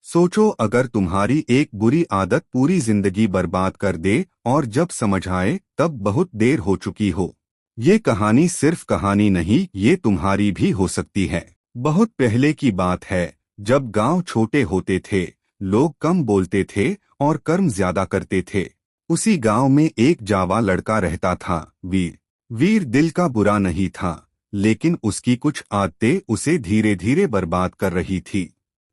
सोचो अगर तुम्हारी एक बुरी आदत पूरी जिंदगी बर्बाद कर दे और जब समझ आए तब बहुत देर हो चुकी हो। ये कहानी सिर्फ कहानी नहीं, ये तुम्हारी भी हो सकती है। बहुत पहले की बात है, जब गांव छोटे होते थे, लोग कम बोलते थे और कर्म ज्यादा करते थे। उसी गांव में एक जावा लड़का रहता था, वीर। वीर दिल का बुरा नहीं था, लेकिन उसकी कुछ आदतें उसे धीरे धीरे बर्बाद कर रही थी।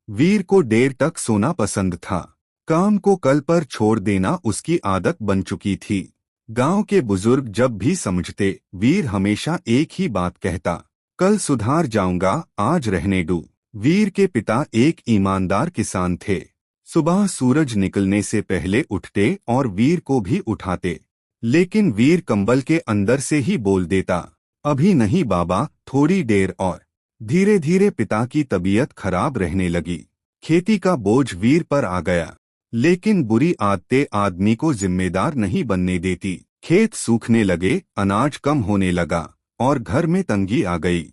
वीर को देर तक सोना पसंद था। काम को कल पर छोड़ देना उसकी आदत बन चुकी थी। गांव के बुजुर्ग जब भी समझते, वीर हमेशा एक ही बात कहता, कल सुधार जाऊंगा, आज रहने दो। वीर के पिता एक ईमानदार किसान थे। सुबह सूरज निकलने से पहले उठते और वीर को भी उठाते। लेकिन वीर कंबल के अंदर से ही बोल देता, अभी नहीं बाबा, थोड़ी देर और। धीरे धीरे पिता की तबीयत खराब रहने लगी। खेती का बोझ वीर पर आ गया। लेकिन बुरी आदतें आदमी को जिम्मेदार नहीं बनने देती। खेत सूखने लगे, अनाज कम होने लगा और घर में तंगी आ गई।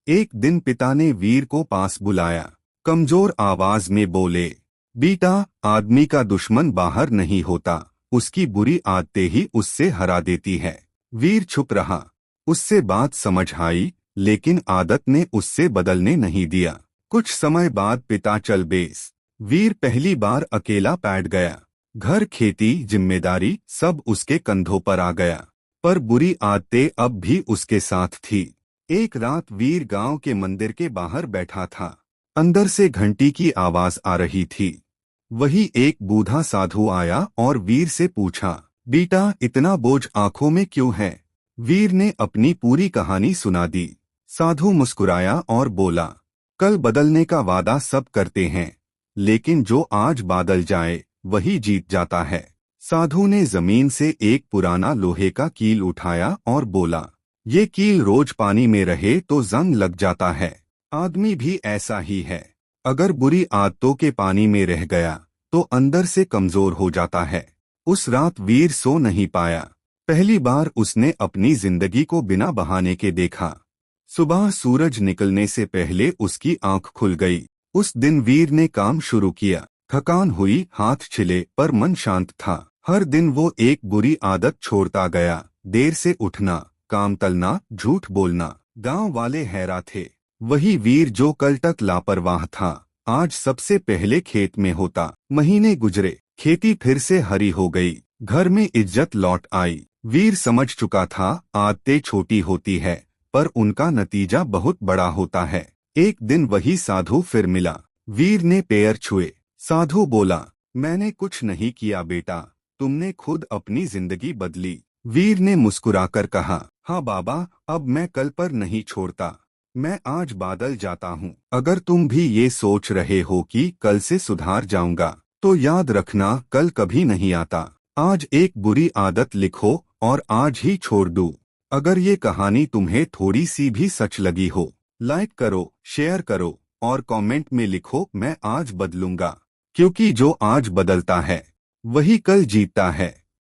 एक दिन पिता ने वीर को पास बुलाया। कमजोर आवाज में बोले, बेटा, आदमी का दुश्मन बाहर नहीं होता, उसकी बुरी आदतें ही उससे हरा देती है। वीर चुप रहा। उससे बात समझ आई, लेकिन आदत ने उससे बदलने नहीं दिया। कुछ समय बाद पिता चल बेस। वीर पहली बार अकेला बैठ गया। घर, खेती, जिम्मेदारी सब उसके कंधों पर आ गया। पर बुरी आदतें अब भी उसके साथ थी। एक रात वीर गांव के मंदिर के बाहर बैठा था। अंदर से घंटी की आवाज आ रही थी। वही एक बूढ़ा साधु आया और वीर से पूछा, बेटा, इतना बोझ आंखों में क्यों है? वीर ने अपनी पूरी कहानी सुना दी। साधु मुस्कुराया और बोला, कल बदलने का वादा सब करते हैं, लेकिन जो आज बादल जाए वही जीत जाता है। साधु ने जमीन से एक पुराना लोहे का कील उठाया और बोला, ये कील रोज पानी में रहे तो जंग लग जाता है। आदमी भी ऐसा ही है। अगर बुरी आदतों के पानी में रह गया तो अंदर से कमजोर हो जाता है। उस रात वीर सो नहीं पाया। पहली बार उसने अपनी जिंदगी को बिना बहाने के देखा। सुबह सूरज निकलने से पहले उसकी आंख खुल गई। उस दिन वीर ने काम शुरू किया। थकान हुई, हाथ छिले, पर मन शांत था। हर दिन वो एक बुरी आदत छोड़ता गया। देर से उठना, काम टलना, झूठ बोलना। गांव वाले हैरान थे। वही वीर जो कल तक लापरवाह था, आज सबसे पहले खेत में होता। महीने गुजरे, खेती फिर से हरी हो गई। घर में इज्जत लौट आई। वीर समझ चुका था, आदतें छोटी होती है पर उनका नतीजा बहुत बड़ा होता है। एक दिन वही साधु फिर मिला। वीर ने पैर छुए। साधु बोला, मैंने कुछ नहीं किया बेटा, तुमने खुद अपनी जिंदगी बदली। वीर ने मुस्कुराकर कहा, हाँ बाबा, अब मैं कल पर नहीं छोड़ता, मैं आज बादल जाता हूँ। अगर तुम भी ये सोच रहे हो कि कल से सुधार जाऊंगा, तो याद रखना, कल कभी नहीं आता। आज एक बुरी आदत लिखो और आज ही छोड़ दो। अगर ये कहानी तुम्हें थोड़ी सी भी सच लगी हो, लाइक करो, शेयर करो और कमेंट में लिखो, मैं आज बदलूंगा। क्योंकि जो आज बदलता है वही कल जीतता है।